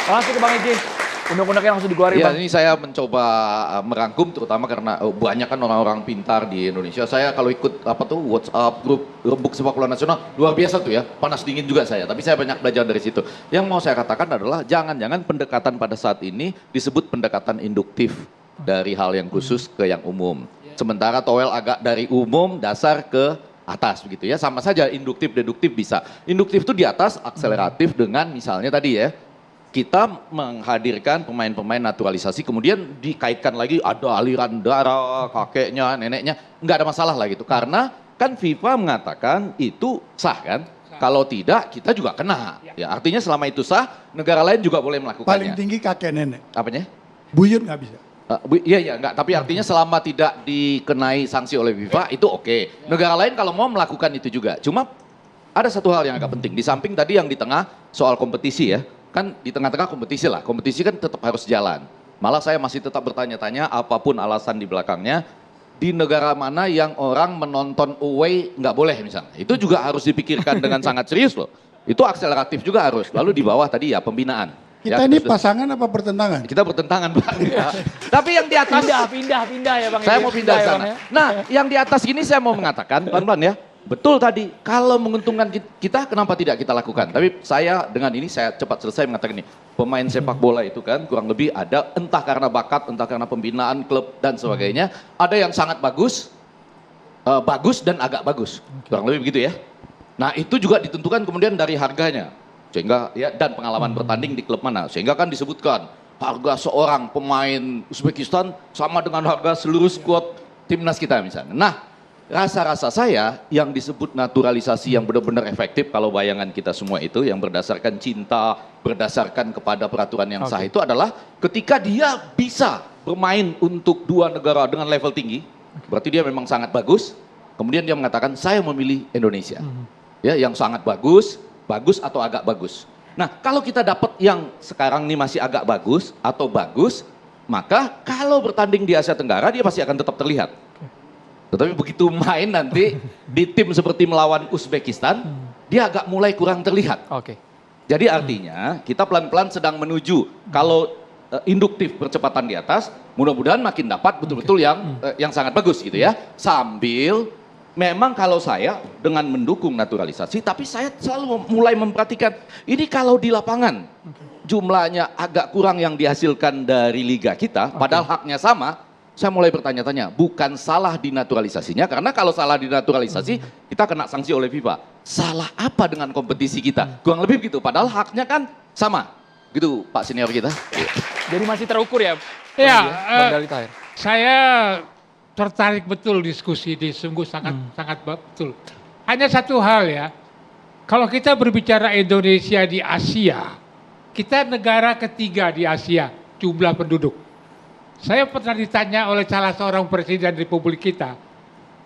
Langsung ke Bang Egi. Undang-undang yang langsung dikeluarin Iya, Bang. ini saya mencoba merangkum terutama karena banyak kan orang-orang pintar di Indonesia. Saya kalau ikut apa tuh WhatsApp grup Rembuk Sepak Bola Nasional luar biasa tuh ya. Panas dingin juga saya, tapi saya banyak belajar dari situ. Yang mau saya katakan adalah jangan-jangan pendekatan pada saat ini disebut pendekatan induktif dari hal yang khusus ke yang umum. Sementara Toel agak dari umum dasar ke atas begitu ya. Sama saja induktif deduktif bisa. Induktif itu di atas, akseleratif dengan misalnya tadi ya kita menghadirkan pemain-pemain naturalisasi kemudian dikaitkan lagi ada aliran darah kakeknya neneknya nggak ada masalah lah gitu karena kan FIFA mengatakan itu sah kan kalau tidak kita juga kena ya artinya selama itu sah negara lain juga boleh melakukannya. Paling tinggi kakek nenek. Apanya? Buyut nggak bisa. Iya enggak tapi artinya selama tidak dikenai sanksi oleh FIFA itu oke. Negara lain kalau mau melakukan itu juga cuma ada satu hal yang agak penting di samping tadi yang di tengah soal kompetisi ya. Kan di tengah-tengah kompetisi lah, kompetisi kan tetap harus jalan. Malah saya masih tetap bertanya-tanya apapun alasan di belakangnya, di negara mana yang orang menonton away nggak boleh misalnya. Itu juga harus dipikirkan dengan sangat serius loh. Itu akseleratif juga harus. Lalu di bawah tadi ya pembinaan. Kita Ya, ini sudah- pasangan apa pertentangan? kita bertentangan Pak. Ya. Tapi yang di atas, Pindah ya Bang saya Egi. mau pindah ke ya, Bang, sana. ya. Nah yang di atas ini saya mau mengatakan, pelan-pelan ya. Betul tadi, kalau menguntungkan kita kenapa tidak kita lakukan? Tapi saya dengan ini saya cepat selesai mengatakan ini. Pemain sepak bola itu kan kurang lebih ada entah karena bakat, entah karena pembinaan klub dan sebagainya. Ada yang sangat bagus, bagus dan agak bagus. Kurang lebih begitu ya. Nah itu juga ditentukan kemudian dari harganya. Sehingga ya dan pengalaman bertanding di klub mana. Sehingga kan disebutkan harga seorang pemain Uzbekistan sama dengan harga seluruh skuad timnas kita misalnya. Nah rasa-rasa saya yang disebut naturalisasi yang benar-benar efektif kalau bayangan kita semua itu yang berdasarkan cinta, berdasarkan kepada peraturan yang sah itu adalah ketika dia bisa bermain untuk dua negara dengan level tinggi, berarti dia memang sangat bagus, kemudian dia mengatakan saya memilih Indonesia. Ya, yang sangat bagus, bagus atau agak bagus. Nah, kalau kita dapat yang sekarang ini masih agak bagus atau bagus, maka kalau bertanding di Asia Tenggara dia pasti akan tetap terlihat. Tetapi begitu main nanti di tim seperti melawan Uzbekistan, dia agak mulai kurang terlihat. Oke. Jadi artinya kita pelan-pelan sedang menuju kalau induktif percepatan di atas, mudah-mudahan makin dapat betul-betul yang sangat bagus gitu ya. Sambil memang kalau saya dengan mendukung naturalisasi, tapi saya selalu mulai memperhatikan ini kalau di lapangan jumlahnya agak kurang yang dihasilkan dari liga kita, padahal haknya sama. Saya mulai bertanya-tanya, bukan salah dinaturalisasinya, karena kalau salah dinaturalisasi, kita kena sanksi oleh FIFA. Salah apa dengan kompetisi kita? Kurang lebih begitu, padahal haknya kan sama. Gitu Pak Senior kita. Jadi masih terukur ya? Ya, Bang Dali Tahir. saya tertarik betul diskusi ini, sungguh sangat betul. Hanya satu hal ya, kalau kita berbicara Indonesia di Asia, kita negara ketiga di Asia, jumlah penduduk. Saya pernah ditanya oleh salah seorang presiden Republik kita,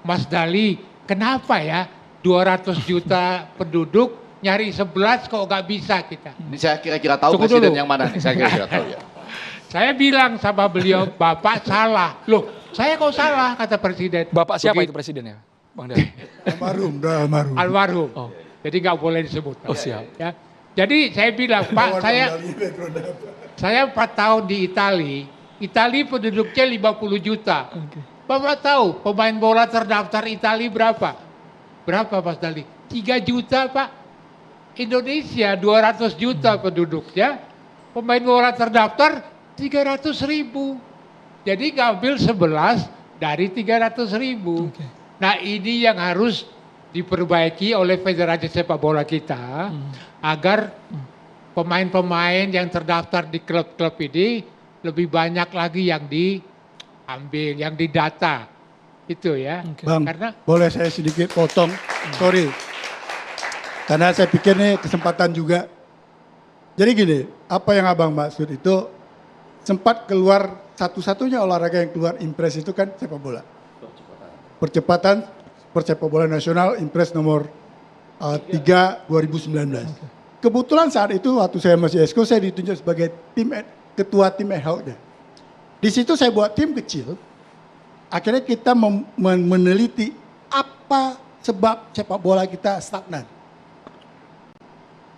Mas Dali, kenapa ya 200 juta penduduk nyari 11 kok nggak bisa kita? Ini saya kira-kira tahu Tunggu presiden dulu. yang mana nih, saya kira-kira tahu ya. Saya bilang sama beliau, Bapak salah. Loh, saya kok salah, kata presiden. Bapak siapa Begitu. itu presidennya? Bang Dali. Almarhum, dah almarhum. Almarhum. Oh. Jadi nggak boleh disebut. Oh, siap. Ya. Jadi saya bilang, Pak, saya 4 tahun di Itali penduduknya 50 juta. Bapak tahu pemain bola terdaftar Itali berapa? Berapa Mas Dali? 3 juta Pak. Indonesia 200 juta penduduknya. Pemain bola terdaftar 300.000. Jadi ngambil 11 dari 300.000. Nah ini yang harus diperbaiki oleh Federasi Sepak Bola kita agar pemain-pemain yang terdaftar di klub-klub ini lebih banyak lagi yang diambil, yang didata. Itu ya. Bang, Karena boleh saya sedikit potong? Sorry. Karena saya pikir ini kesempatan juga. Jadi gini, apa yang abang maksud itu sempat keluar satu-satunya olahraga yang keluar impres itu kan sepak bola. Percepatan persepak bola nasional impres nomor 3 2019. Kebetulan saat itu waktu saya masih esko saya ditunjuk sebagai ketua tim ad hoc-nya. Di situ saya buat tim kecil. Akhirnya kita meneliti apa sebab sepak bola kita stagnan.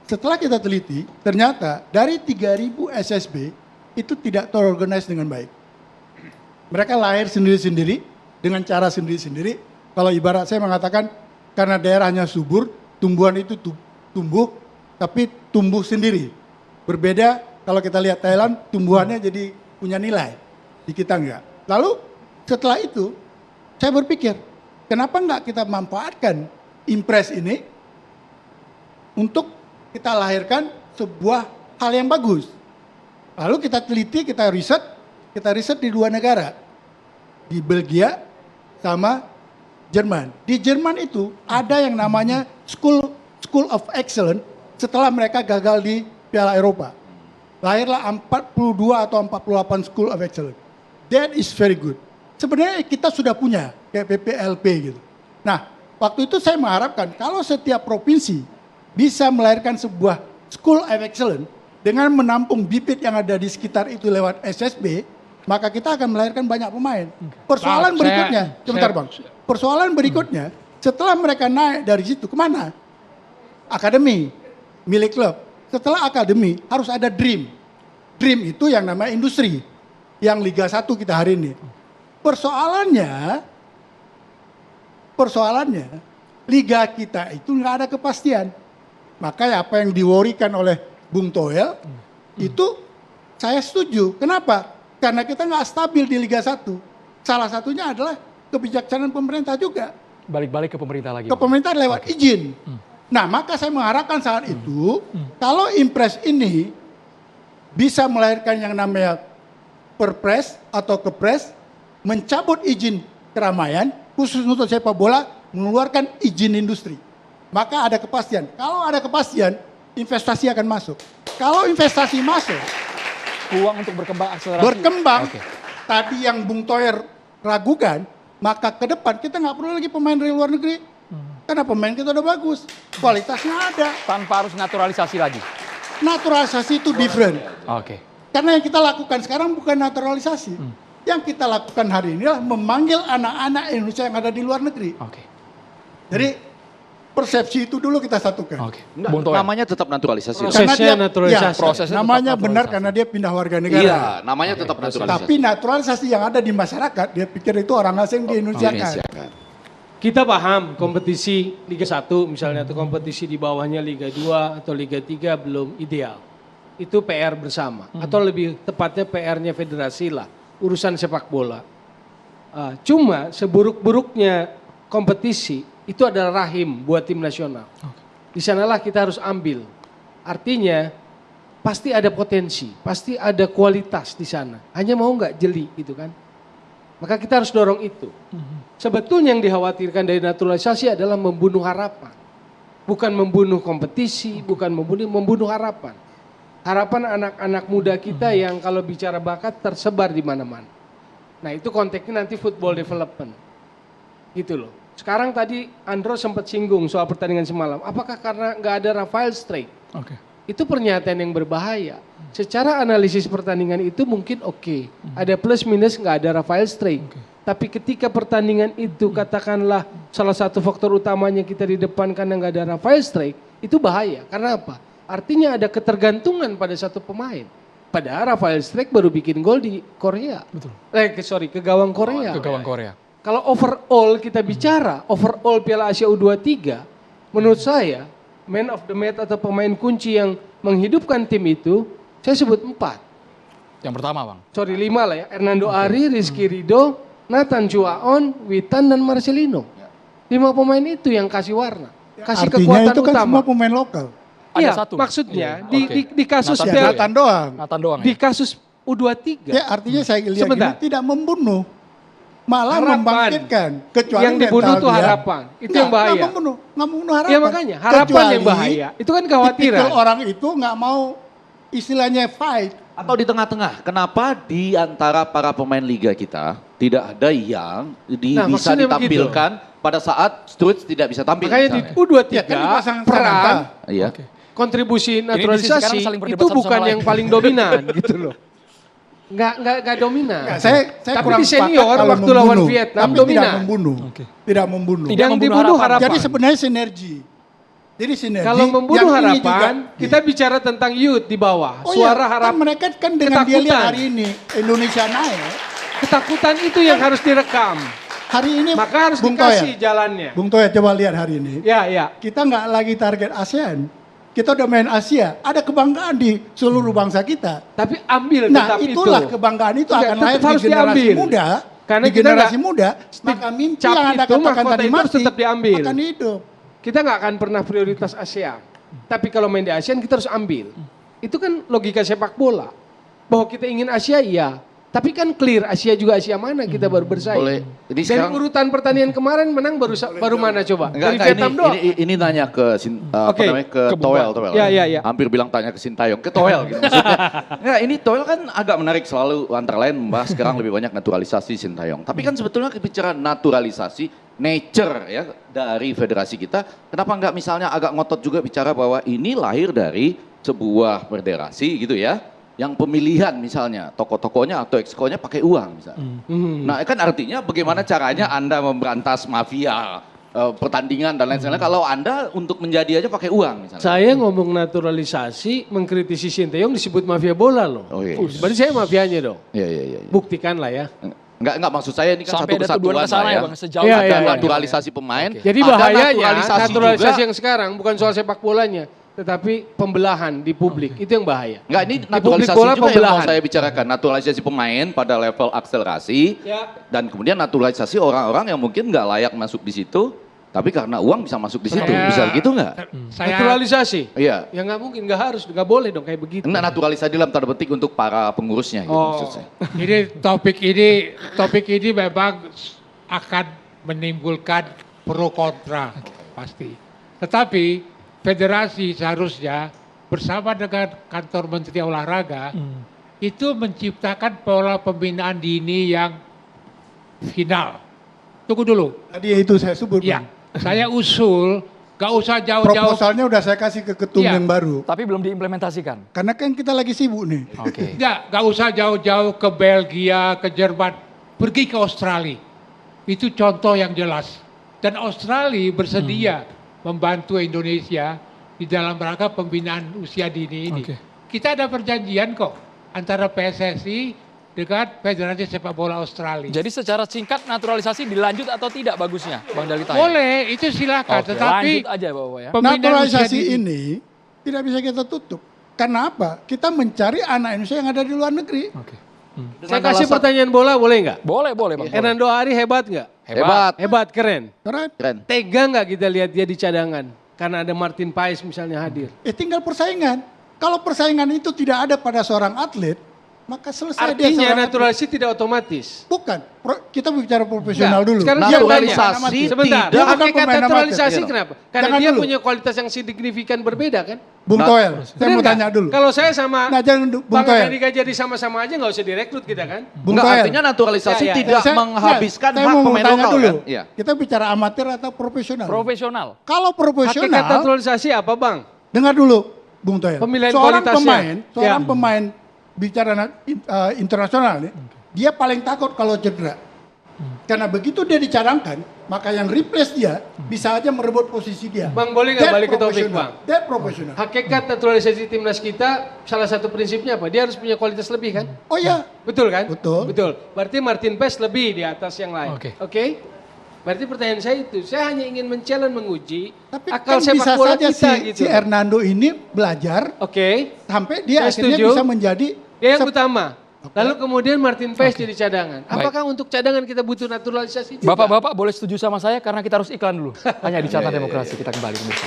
setelah kita teliti, ternyata dari 3.000 SSB itu tidak terorganize dengan baik. Mereka lahir sendiri-sendiri, dengan cara sendiri-sendiri. Kalau ibarat saya mengatakan, karena daerahnya subur, tumbuhan itu tumbuh, tapi tumbuh sendiri. Berbeda kalau kita lihat Thailand, tumbuhannya jadi punya nilai. Di kita enggak. Lalu setelah itu, saya berpikir, kenapa enggak kita manfaatkan Impres ini untuk kita lahirkan sebuah hal yang bagus. Lalu kita teliti, kita riset di 2 negara. Di Belgia sama Jerman. Di Jerman itu ada yang namanya School of Excellence setelah mereka gagal di Piala Eropa. Lahirlah 42 atau 48 School of Excellence. That is very good. Sebenarnya kita sudah punya kayak PPLP gitu. Nah, waktu itu saya mengharapkan kalau setiap provinsi bisa melahirkan sebuah School of Excellence dengan menampung bibit yang ada di sekitar itu lewat SSB, maka kita akan melahirkan banyak pemain. Persoalan Bang, berikutnya, sebentar Bang. Persoalan berikutnya, setelah mereka naik dari situ kemana? Akademi, milik klub. Setelah akademi harus ada dream. Dream itu yang namanya industri. Yang Liga 1 kita hari ini. Persoalannya, Liga kita itu nggak ada kepastian. Makanya apa yang diworikan oleh Bung Toel, itu saya setuju. Kenapa? Karena kita nggak stabil di Liga 1. Salah satunya adalah kebijaksanaan pemerintah juga. Balik-balik ke pemerintah lagi. Ke pemerintah lewat izin. Nah, maka saya mengharapkan saat itu, kalau Impres ini bisa melahirkan yang namanya Perpres atau Kepres, mencabut izin keramaian, khusus untuk sepak bola, mengeluarkan izin industri. Maka ada kepastian. Kalau ada kepastian, investasi akan masuk. Kalau investasi masuk, Uang untuk berkembang akselerasi. berkembang, Oke. tadi yang Bung Toyer ragukan, maka ke depan kita nggak perlu lagi pemain dari luar negeri. Karena pemain kita udah bagus, kualitasnya ada. Tanpa harus naturalisasi lagi. Naturalisasi itu different. Oke. Karena yang kita lakukan sekarang bukan naturalisasi. Yang kita lakukan hari ini adalah memanggil anak-anak Indonesia yang ada di luar negeri. Oke. Jadi persepsi itu dulu kita satukan. Oke. Enggak, Bung Toel. namanya tetap naturalisasi. Prosesnya naturalisasi. ya, Prosesnya namanya tetap benar naturalisasi. karena dia pindah warga negara. Iya, namanya tetap naturalisasi. Tapi naturalisasi yang ada di masyarakat, dia pikir itu orang asing di Indonesia Indonesia kan. kan. Kita paham kompetisi Liga 1 misalnya atau kompetisi di bawahnya Liga 2 atau Liga 3 belum ideal. Itu PR bersama atau lebih tepatnya PR-nya federasi lah, urusan sepak bola. Cuma seburuk-buruknya kompetisi itu adalah rahim buat tim nasional. Di sanalah kita harus ambil. Artinya pasti ada potensi, pasti ada kualitas di sana. Hanya mau nggak jeli gitu kan. Maka kita harus dorong itu. Sebetulnya yang dikhawatirkan dari naturalisasi adalah membunuh harapan. Bukan membunuh kompetisi, bukan membunuh harapan. Harapan anak-anak muda kita yang kalau bicara bakat tersebar di mana-mana. Nah itu konteksnya nanti football development. Gitu loh. Sekarang tadi Andro sempat singgung soal pertandingan semalam. Apakah karena nggak ada Rafael Straight? Oke. Itu pernyataan yang berbahaya. Secara analisis pertandingan itu mungkin oke. Ada plus minus nggak ada Rafael Straight. Tapi ketika pertandingan itu katakanlah salah satu faktor utamanya kita di depan karena nggak ada Rafael Straight, itu bahaya. Karena apa? Artinya ada ketergantungan pada satu pemain. Padahal Rafael Straight baru bikin gol di Korea. Betul. Ke gawang Korea. Ke gawang Korea. Kalau overall kita bicara, overall Piala Asia U23, menurut saya man of the match atau pemain kunci yang menghidupkan tim itu, saya sebut 4. Yang pertama, Bang. Sorry 5 lah ya, Hernando Ari, Rizky Ridho, Nathan Chuaon, Witan dan Marcelino. 5 pemain itu yang kasih warna, kasih Artinya kekuatan itu kan utama. semua pemain lokal. Iya, Ada satu. maksudnya Iya, di, oke. di kasus Nathan Ya, Piala- Nathan doang. Nathan doang di ya? kasus U23 Ya artinya saya lihat Sebentar. gini, tidak membunuh. Malah Harapan. membangkitkan. Kecuali yang dibunuh mental itu dia. harapan. Itu yang bahaya. Nggak membunuh harapan. Ya makanya, harapan yang bahaya. Itu kan kekhawatiran. tipikal orang itu nggak mau istilahnya fight. Atau di tengah-tengah, kenapa di antara para pemain liga kita tidak ada yang bisa maksudnya ditampilkan pada saat Sturridge tidak bisa tampil? Makanya di misalnya? U23 Ya, kan dipasang peran Sananta. Iya. Oke. kontribusi sekarang naturalisasi saling berdebat itu satu sama bukan lain. yang paling dominan gitu loh. Nggak dominan. Nggak, saya Tapi kurang di senior sepakat kalau waktu lawan membunuh, Vietnam tapi dominan. tidak membunuh. Oke. Tidak membunuh. Tidak Yang membunuh dibunuh harapan. harapan. Jadi sebenarnya sinergi. Jadi sinergi. Kalau membunuh yang ini harapan, juga- kita bicara tentang youth di bawah. Oh Suara iya, harapan. kan mereka kan dengan dia lihat Ketakutan. hari ini Indonesia naik. Ketakutan itu yang harus direkam. Hari ini Maka harus Bung dikasih Toya, jalannya. Bung Toya coba lihat hari ini. Ya, ya. Kita nggak lagi target ASEAN. Kita udah main Asia. Ada kebanggaan di seluruh bangsa kita. Tapi ambil Nah tetap itulah itu. kebanggaan itu Enggak, akan tetap lahir di harus generasi diambil. muda. Karena di kita generasi nggak- muda, maka mimpi cap yang Anda itu, katakan mahkota tadi itu harus mati tetap diambil. akan hidup. Kita nggak akan pernah prioritas ASEAN. Tapi kalau main di ASEAN kita harus ambil. Itu kan logika sepak bola. Bahwa kita ingin Asia iya. Tapi kan clear Asia juga Asia mana kita baru bersaing. Boleh. Ini Dari sekarang- urutan pertandingan kemarin menang baru mana coba? Enggak, Dari enggak, Vietnam doang. ini nanya ke apa Oke, namanya ke ke Bung Toel, Toel. Ya, ya, ya. Hampir bilang tanya ke Sintayong, ke Toel gitu maksudnya. Ya, ini Toel kan agak menarik selalu antara lain membahas sekarang lebih banyak naturalisasi Sintayong. Tapi kan sebetulnya bicara naturalisasi nature ya dari federasi kita, kenapa enggak misalnya agak ngotot juga bicara bahwa ini lahir dari sebuah federasi gitu ya. Yang pemilihan misalnya tokoh-tokohnya atau exco-nya pakai uang misalnya. Nah kan artinya bagaimana caranya Anda memberantas mafia, pertandingan dan lain sebagainya kalau Anda untuk menjadi aja pakai uang misalnya. Saya ngomong naturalisasi, mengkritisi Sinteyong disebut mafia bola loh. Oh, iya. Berarti saya mafianya dong. Iya, iya, iya. Buktikan lah ya. Enggak maksud saya ini kan Sampai satu ada tuduhan kesatuan ke sana lah ya ya. Bang, sejauh Iya, ada iya, iya. Naturalisasi pemain. Oke. Jadi ada bahayanya naturalisasi naturalisasi juga. yang sekarang bukan soal sepak bolanya, tetapi pembelahan di publik. Itu yang bahaya. Enggak, ini Di naturalisasi publik bola juga yang mau pembelahan. saya bicarakan. Naturalisasi pemain pada level akselerasi. Ya. Dan kemudian naturalisasi orang-orang yang mungkin nggak layak masuk di situ. Tapi karena uang bisa masuk di situ. Bisa gitu nggak? Saya Naturalisasi. Iya. Ya nggak mungkin, nggak harus, nggak boleh dong kayak begitu. Enggak naturalisasi dalam tanda petik untuk para pengurusnya gitu Oh. maksud saya. ini topik ini memang akan menimbulkan pro kontra pasti. Tetapi federasi seharusnya bersama dengan kantor Menteri Olahraga itu menciptakan pola pembinaan dini yang final. Tunggu dulu. Tadi itu saya sebut. Ya, Bang. saya usul gak usah jauh-jauh. Proposalnya udah saya kasih ke ketum Iya. yang baru. Tapi belum diimplementasikan. Karena kan kita lagi sibuk nih. Oke. Gak usah jauh-jauh ke Belgia, ke Jerman. Pergi ke Australia. Itu contoh yang jelas. Dan Australia bersedia membantu Indonesia di dalam rangka pembinaan usia dini ini. Oke. Kita ada perjanjian kok antara PSSI dengan Federasi Sepak Bola Australia. Jadi secara singkat naturalisasi dilanjut atau tidak bagusnya Bang Dalita? Boleh, itu silakan. Oke, Tetapi lanjut aja Bapak ya. pembinaan usia Naturalisasi dini- ini tidak bisa kita tutup. Karena apa? Kita mencari anak Indonesia yang ada di luar negeri. Oke. Saya kasih pertanyaan bola boleh nggak? Boleh, boleh Bang. Hernando Ari hebat nggak? Hebat. Hebat, keren. Keren. Keren. Tega nggak kita lihat dia di cadangan? Karena ada Martin Paes misalnya hadir. Tinggal persaingan. Kalau persaingan itu tidak ada pada seorang atlet, maka selesai dia Artinya seorang naturalisasi tidak otomatis. Bukan. Kita bicara profesional Enggak, dulu. sekarang Dia saya bukan tanya. pemain amatir. Sebentar, Dia bukan hakikat pemain naturalisasi amatir. kenapa? Karena Jangan dia dulu. punya kualitas yang signifikan berbeda kan? Bung Nah, Toel, saya Bener mau nggak? tanya dulu. Kalau saya sama Nah, jangan Bung Bang Toel. Amerika jadi sama-sama aja nggak usah direkrut kita kan? Bung Enggak, Toel. artinya naturalisasi Ya, ya, ya. tidak Saya- menghabiskan saya hak mau pemain tanya lokal dulu. kan? Iya. Kita bicara amatir atau profesional? Profesional. Kalau Hakikat profesional, naturalisasi apa bang? dengar dulu, Bung Toel. Pemilihan seorang kualitasnya. seorang Ya. pemain bicara internasional nih, dia paling takut kalau cedera. Karena begitu dia dicadangkan, maka yang replace dia bisa aja merebut posisi dia. Bang, boleh nggak That balik ke topik, professional. Bang? That profesional. Hakikat naturalisasi timnas kita salah satu prinsipnya apa? Dia harus punya kualitas lebih kan? Oh ya, Betul kan? Betul. Betul. Berarti Martin Paes lebih di atas yang lain. Oke. Oke? Berarti pertanyaan saya itu, saya hanya ingin menchallenge menguji tapi akal kan sepak bisa bola saja kita si, gitu. si Hernando ini belajar Oke. sampai dia Saya akhirnya setuju. bisa menjadi Dia yang sep- utama. Lalu kemudian Martin Paes jadi cadangan. Apakah untuk cadangan kita butuh naturalisasi juga? Bapak-bapak boleh setuju sama saya karena kita harus iklan dulu. Hanya di Carta Demokrasi kita kembali pemirsa.